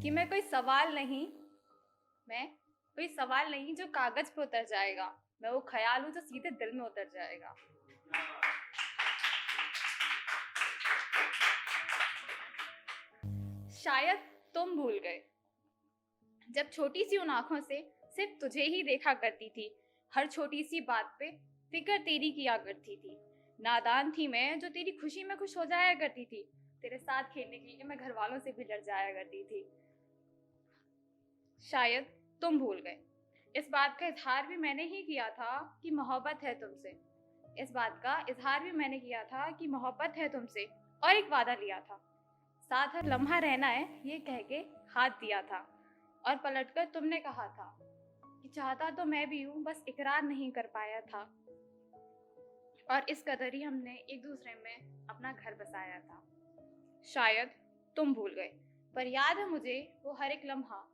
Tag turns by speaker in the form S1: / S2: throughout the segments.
S1: कि मैं कोई सवाल नहीं जो कागज पे उतर जाएगा। मैं वो ख्याल हूँ जो सीधे दिल में उतर जाएगा। शायद तुम भूल गए जब छोटी सी उन आंखों से सिर्फ तुझे ही देखा करती थी। हर छोटी सी बात पे फिक्र तेरी किया करती थी। नादान थी मैं जो तेरी खुशी में खुश हो जाया करती थी। तेरे साथ खेलने के लिए मैं घर वालों से भी डर जाया करती थी। शायद तुम भूल गए इस बात का इजहार भी मैंने ही किया था कि मोहब्बत है तुमसे। इस बात का इजहार भी मैंने किया था कि मोहब्बत है तुमसे, और एक वादा लिया था साथ हर लम्हा रहना है ये कह के हाथ दिया था। और पलटकर तुमने कहा था कि चाहता तो मैं भी हूँ, बस इकरार नहीं कर पाया था। और इस कदर ही हमने एक दूसरे में अपना घर बसाया था। शायद तुम भूल गए, पर याद है मुझे वो हर एक लम्हा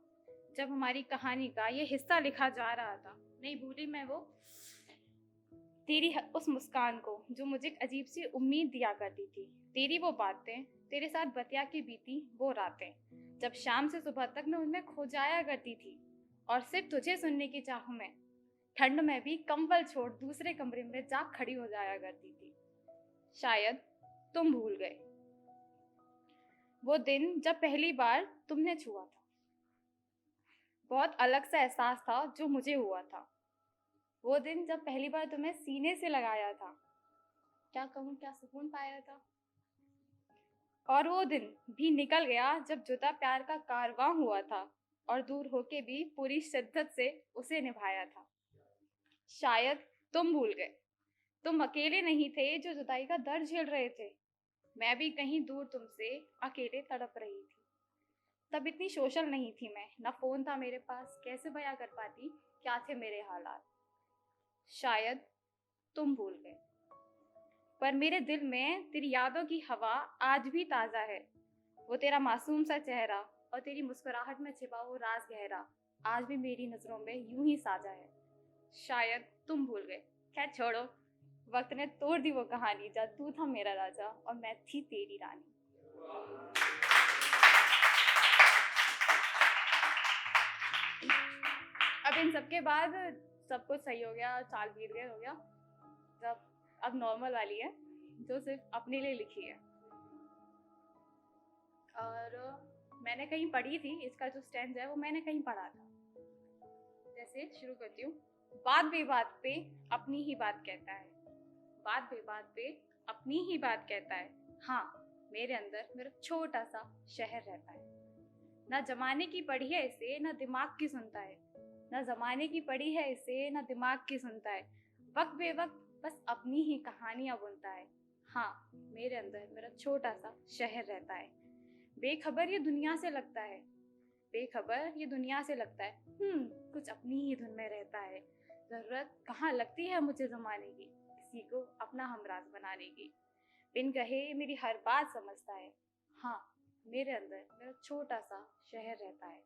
S1: जब हमारी कहानी का ये हिस्सा लिखा जा रहा था। नहीं भूली मैं वो तेरी उस मुस्कान को जो मुझे एक अजीब सी उम्मीद दिया करती थी। तेरी वो बातें, तेरे साथ बतिया के बीती वो रातें, जब शाम से सुबह तक मैं उनमें खो जाया करती थी। और सिर्फ तुझे सुनने की चाह में ठंड में भी कंबल छोड़ दूसरे कमरे में जा खड़ी हो जाया करती थी। शायद तुम भूल गए वो दिन जब पहली बार तुमने छुआ था। बहुत अलग सा एहसास था जो मुझे हुआ था। वो दिन जब पहली बार तुम्हें सीने से लगाया था, क्या कहूँ, क्या सुकून पाया था। और वो दिन भी निकल गया जब जुदा प्यार का कारवां हुआ था और दूर होके भी पूरी शिद्दत से उसे निभाया था। शायद तुम भूल गए तुम अकेले नहीं थे जो जुदाई का दर्द झेल रहे थे। मैं भी कहीं दूर तुमसे अकेले तड़प रही थी। तब इतनी सोशल नहीं थी मैं, ना फोन था मेरे पास, कैसे बयां कर पाती क्या थे मेरे हालात। शायद तुम भूल गए, पर मेरे दिल में तेरी यादों की हवा आज भी ताजा है। वो तेरा मासूम सा चेहरा और तेरी मुस्कुराहट में छिपा वो राज गहरा आज भी मेरी नजरों में यूं ही साजा है। शायद तुम भूल गए। खैर छोड़ो, वक्त ने तोड़ दी वो कहानी जब तू था मेरा राजा और मैं थी तेरी रानी। अब इन सबके बाद सब कुछ सही हो गया, चाल बीत गया, हो गया। जब अब नॉर्मल वाली है जो सिर्फ अपने लिए लिखी है। और मैंने कहीं पढ़ी थी, इसका जो स्टैंड है वो मैंने कहीं पढ़ा था। जैसे शुरू करती हूँ। बात बेबात पे अपनी ही बात कहता है, बात बेबात पे अपनी ही बात कहता है। हाँ, मेरे अंदर मेरा छोटा सा शहर रहता है। ना जमाने की पढ़ी है इसे, ना दिमाग की सुनता है। ना जमाने की पढ़ी है इसे, ना दिमाग की सुनता है। वक्त बेवक्त बस अपनी ही कहानियां बुनता है। हाँ, मेरे अंदर मेरा छोटा सा शहर रहता है। बेखबर ये दुनिया से लगता है, बेखबर ये दुनिया से लगता है। कुछ अपनी ही धुन में रहता है। जरूरत कहाँ लगती है मुझे जमाने की, किसी को अपना हमराज बनाने की। बिन कहे मेरी हर बात समझता है। हाँ, मेरे अंदर मेरा छोटा सा शहर रहता है।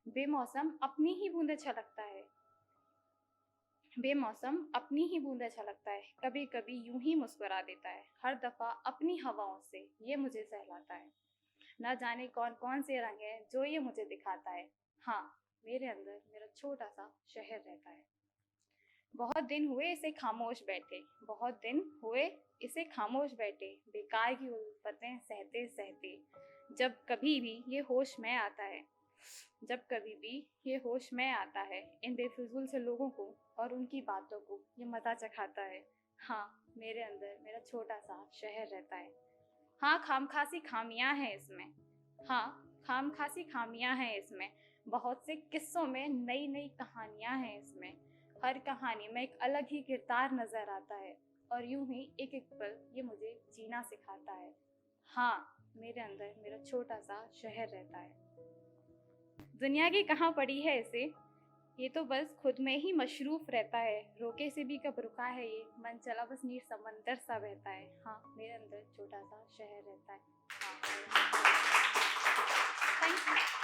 S1: बेमौसम अपनी ही बूंदें छलकता है, बेमौसम अपनी ही बूंदें छलकता है। कभी कभी यूं ही मुस्कुरा देता है, हर दफा अपनी हवाओं से ये मुझे सहलाता है। न जाने कौन कौन से रंग है जो ये मुझे दिखाता है। हाँ, मेरे अंदर मेरा छोटा सा शहर रहता है। बहुत दिन हुए इसे खामोश बैठे, बहुत दिन हुए इसे खामोश बैठे, बेकार की उल्फतें सहते सहते। जब कभी भी ये होश में आता है, जब कभी भी ये होश में आता है, इन बेफिजूल से लोगों को और उनकी बातों को ये मजा चखाता है। हाँ, मेरे अंदर मेरा छोटा सा शहर रहता है। हाँ, खामखासी खामियां हैं इसमें, हाँ, खामखासी खामियां हैं इसमें। बहुत से किस्सों में नई नई कहानियां हैं इसमें। हर कहानी में एक अलग ही किरदार नजर आता है, और यूं ही एक एक पल ये मुझे जीना सिखाता है। हाँ, मेरे अंदर मेरा छोटा सा शहर रहता है। दुनिया की कहाँ पड़ी है इसे, ये तो बस खुद में ही मशरूफ रहता है। रोके से भी कब रुका है ये, मन चला बस नीर समंदर सा बहता है। हाँ, मेरे अंदर छोटा सा शहर रहता है। हाँ, थैंक यू।